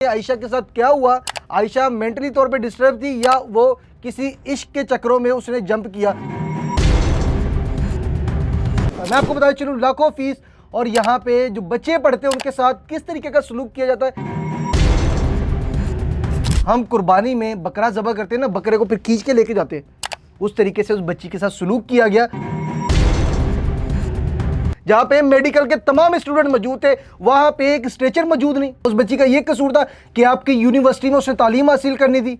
आयशा के साथ क्या हुआ, आयशा मेंटली तौर पे डिस्टर्ब थी या वो किसी इश्क के चक्करों में उसने जंप किया। मैं आपको बताया चलूं, लाखों फीस और यहाँ पे जो बच्चे पढ़ते हैं उनके साथ किस तरीके का सलूक किया जाता है। हम कुर्बानी में बकरा ज़बह करते हैं ना, बकरे को फिर खींच के लेके जाते हैं, उस तरीके से उस बच्ची के साथ सलूक किया गया। जहां पे मेडिकल के तमाम स्टूडेंट मौजूद थे वहां पे एक स्ट्रेचर मौजूद नहीं। उस बच्ची का यह कसूर था कि आपकी यूनिवर्सिटी में उसने तालीम हासिल करनी थी।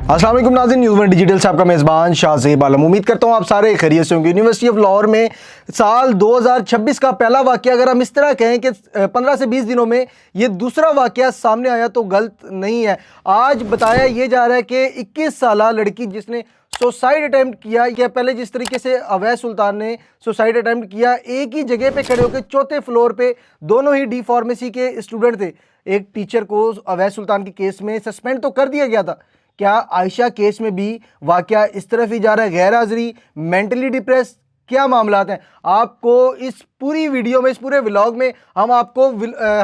अस्सलाम वालेकुम नाज़रीन, न्यूज़ वन डिजिटल से आपका मेज़बान शाहज़ेब आलम। उम्मीद करता हूँ आप सारे खैरियत से होंगे। यूनिवर्सिटी ऑफ लाहौर में साल 2026 का पहला वाक़या, अगर हम इस तरह कहें कि 15 से 20 दिनों में ये दूसरा वाक़या सामने आया तो गलत नहीं है। आज बताया ये जा रहा है कि 21 साला लड़की जिसने सुसाइड अटैम्प्ट किया, या पहले जिस तरीके से अवैस सुल्तान ने सुसाइड अटैम्प्ट किया, एक ही जगह पे खड़े होकर चौथे फ्लोर पे, दोनों ही डी फार्मेसी के स्टूडेंट थे। एक टीचर को अवैस सुल्तान के केस में सस्पेंड तो कर दिया गया था। क्या आयशा केस में भी वाकया इस तरफ ही जा रहा है? गैर हाजिरी, मेंटली डिप्रेस, क्या मामलात हैं? आपको इस पूरी वीडियो में, इस पूरे व्लॉग में हम आपको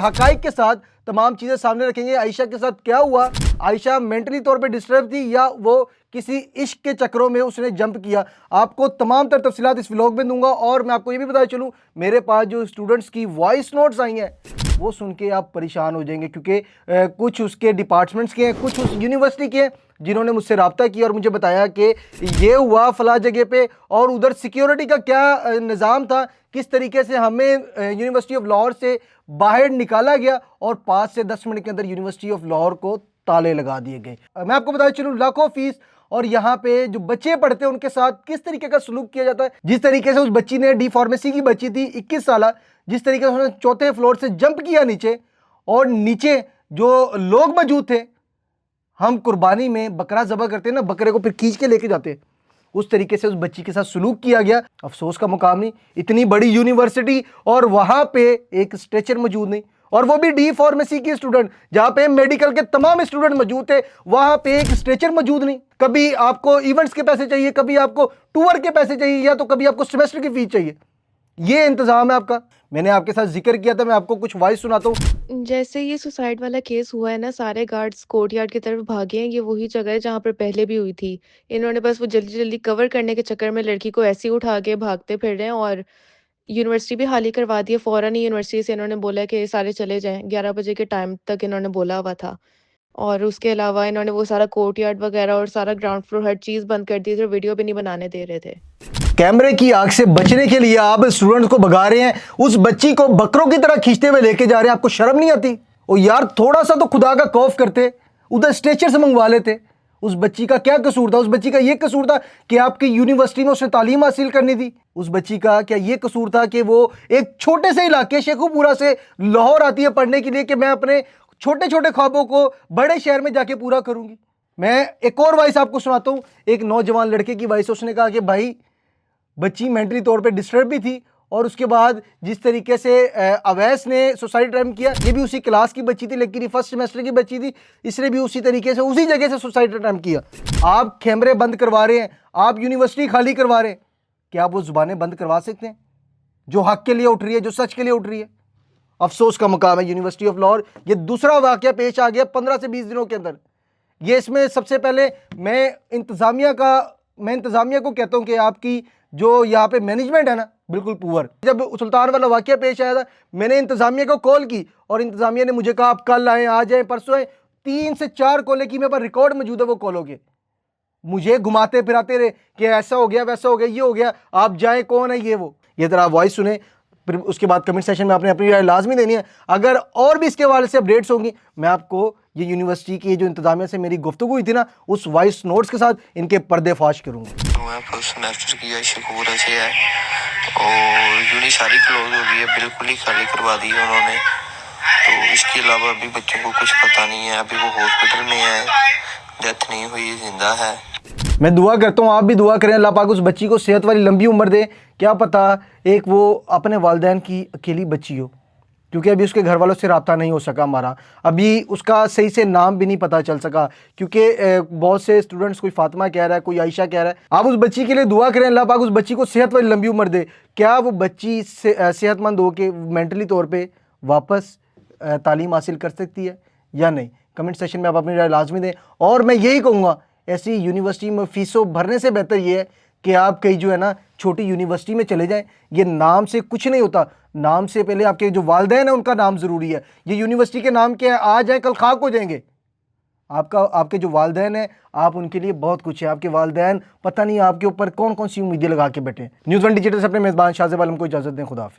हकाइक के साथ तमाम चीज़ें सामने रखेंगे। आयशा के साथ क्या हुआ, आयशा मेंटली तौर पे डिस्टर्ब थी या वो किसी इश्क के चक्करों में उसने जंप किया, आपको तमाम तर तफसीलात इस व्लॉग में दूंगा। और मैं आपको ये भी बताया चलूँ, मेरे पास जो स्टूडेंट्स की वॉइस नोट्स आई हैं वो सुन के आप परेशान हो जाएंगे, क्योंकि कुछ उसके डिपार्टमेंट्स के हैं, कुछ उस यूनिवर्सिटी के हैं जिन्होंने मुझसे रब्ता किया और मुझे बताया कि ये हुआ फला जगह पे, और उधर सिक्योरिटी का क्या निज़ाम था, किस तरीके से हमें यूनिवर्सिटी ऑफ लाहौर से बाहर निकाला गया और 5 से 10 मिनट के अंदर यूनिवर्सिटी ऑफ लाहौर को ताले लगा दिए गए। मैं आपको बताया चलूँ, लाखों फीस और यहाँ पे जो बच्चे पढ़ते हैं उनके साथ किस तरीके का सलूक किया जाता है। जिस तरीके से उस बच्ची ने, डी फार्मेसी की बच्ची थी 21 साल, जिस तरीके से उसने चौथे फ्लोर से जंप किया नीचे, और नीचे जो लोग मौजूद थे, हम कुर्बानी में बकरा ज़बह करते हैं ना, बकरे को फिर खींच के लेके जाते हैं, उस तरीके से उस बच्ची के साथ सलूक किया गया। अफसोस का मुकाम नहीं, इतनी बड़ी यूनिवर्सिटी और वहां पे एक स्ट्रेचर मौजूद नहीं, और वो भी डी फार्मेसी की स्टूडेंट, जहां पे मेडिकल के तमाम स्टूडेंट मौजूद थे वहां पे एक स्ट्रेचर मौजूद नहीं। कभी आपको इवेंट्स के पैसे चाहिए, कभी आपको टूर के पैसे चाहिए, या तो कभी आपको सेमेस्टर की फीस चाहिए। ये इंतजाम है आपका। मैंने आपके साथ जिक्र किया था, मैं आपको कुछ वॉइस सुनाता हूँ। जैसे ये सुसाइड वाला केस हुआ है ना, सारे गार्ड्स कोर्टयार्ड की तरफ भागे हैं। ये वही जगह है जहाँ पर पहले भी हुई थी। इन्होंने बस वो जल्दी जल्दी कवर करने के चक्कर में लड़की को ऐसे ही उठा के भागते फिर रहे हैं, और यूनिवर्सिटी भी खाली करवा दी है। फ़ौरन ही यूनिवर्सिटी से इन्होंने बोला कि सारे चले जाएँ, 11 बजे के टाइम तक इन्होंने बोला हुआ था। और उसके अलावा इन्होंने वो सारा कोर्टयार्ड वगैरह और सारा ग्राउंड फ्लोर हर चीज़ बंद कर दी थी, और वीडियो भी नहीं बनाने दे रहे थे। कैमरे की आग से बचने के लिए आप स्टूडेंट्स को भगा रहे हैं, उस बच्ची को बकरों की तरह खींचते हुए लेके जा रहे हैं। आपको शर्म नहीं आती? ओ यार, थोड़ा सा तो खुदा का खौफ करते, उधर स्ट्रेचर से मंगवा लेते। उस बच्ची का क्या कसूर था? उस बच्ची का यह कसूर था कि आपकी यूनिवर्सिटी में उसने तालीम हासिल करनी थी। उस बच्ची का क्या यह कसूर था कि वो एक छोटे से इलाके शेखुपुरा से लाहौर आती है पढ़ने के लिए कि मैं अपने छोटे छोटे ख्वाबों को बड़े शहर में जाके पूरा करूंगी। मैं एक और वॉइस आपको सुनाता हूं, एक नौजवान लड़के की वॉइस। उसने कहा कि भाई, बच्ची मेंटली तौर पे डिस्टर्ब भी थी, और उसके बाद जिस तरीके से अवैस ने सुसाइड अटेम्प्ट किया, ये भी उसी क्लास की बच्ची थी, लेकिन ये फर्स्ट सेमेस्टर की बच्ची थी, इसने भी उसी तरीके से उसी जगह से सुसाइड अटेम्प्ट किया। आप कैमरे बंद करवा रहे हैं, आप यूनिवर्सिटी खाली करवा रहे हैं, क्या आप वो जुबानें बंद करवा सकते हैं जो हक के लिए उठ रही है, जो सच के लिए उठ रही है? अफसोस का मुकाम है यूनिवर्सिटी ऑफ लाहौर। ये दूसरा वाकया पेश आ गया 15 से 20 दिनों के अंदर। ये इसमें सबसे पहले मैं इंतज़ामिया को कहता हूँ कि आपकी जो यहाँ पे मैनेजमेंट है ना, बिल्कुल पुअर। जब सुल्तान वाला वाकया पेश आया था, मैंने इंतज़ामिया को कॉल की और इंतज़ामिया ने मुझे कहा आप कल आएँ, आज आएँ, परसों आएँ। 3 से 4 कॉलें की, मेरे पास रिकॉर्ड मौजूद है वो कॉलों के। मुझे घुमाते फिराते रहे कि ऐसा हो गया, वैसा हो गया, ये हो गया, आप जाएँ, कौन है ये वो। ये तरह आप वॉइस सुने, फिर उसके बाद कमेंट सेशन में आपने अपनी राय लाजमी देनी है। अगर और भी इसके हवाले से अपडेट्स होंगी, मैं आपको ये यूनिवर्सिटी की जो इंतजामिया से मेरी गुफ्तगू हुई थी ना, उस वॉइस नोट्स के साथ इनके पर्देफाश करूँगा। मैं फर्स्ट सेमेस्टर की शेखपुरा से है, और यूनी सारी क्लोज हो गई है, बिल्कुल ही खाली करवा दी है उन्होंने। तो इसके अलावा अभी बच्चों को कुछ पता नहीं है, अभी वो हॉस्पिटल में है, डेथ नहीं हुई, जिंदा है। मैं दुआ करता हूँ, आप भी दुआ करें, अल्लाह पाक उस बच्ची को सेहत वाली लंबी उम्र दे। क्या पता एक वो अपने वालिदैन की अकेली बच्ची हो, क्योंकि अभी उसके घर वालों से रब्ता नहीं हो सका हमारा, अभी उसका सही से नाम भी नहीं पता चल सका, क्योंकि बहुत से स्टूडेंट्स, कोई फातिमा कह रहा है, कोई आयशा कह रहा है। आप उस बच्ची के लिए दुआ करें, अल्लाह पाक उस बच्ची को सेहत वाली लंबी उम्र दे। क्या वो बच्ची सेहतमंद हो के मेंटली तौर पर वापस तालीम हासिल कर सकती है या नहीं? कमेंट सेशन में आप अपनी राय लाजमी दें। और मैं यही कहूँगा, ऐसी यूनिवर्सिटी में फ़ीसों भरने से बेहतर ये है कि आप कहीं जो है ना छोटी यूनिवर्सिटी में चले जाएं। ये नाम से कुछ नहीं होता, नाम से पहले आपके जो वालिदैन हैं उनका नाम ज़रूरी है। ये यूनिवर्सिटी के नाम क्या है, आज हैं कल खाक हो जाएंगे। आपके जो वालिदैन हैं, आप उनके लिए बहुत कुछ है। आपके वालिदैन पता नहीं आपके ऊपर कौन कौन सी उम्मीदें लगा के बैठे हैं। न्यूज़ 1 डिजिटल से अपने मेज़बान शाहज़ेब आलम को इजाज़त दें। खुदा हाफिज़।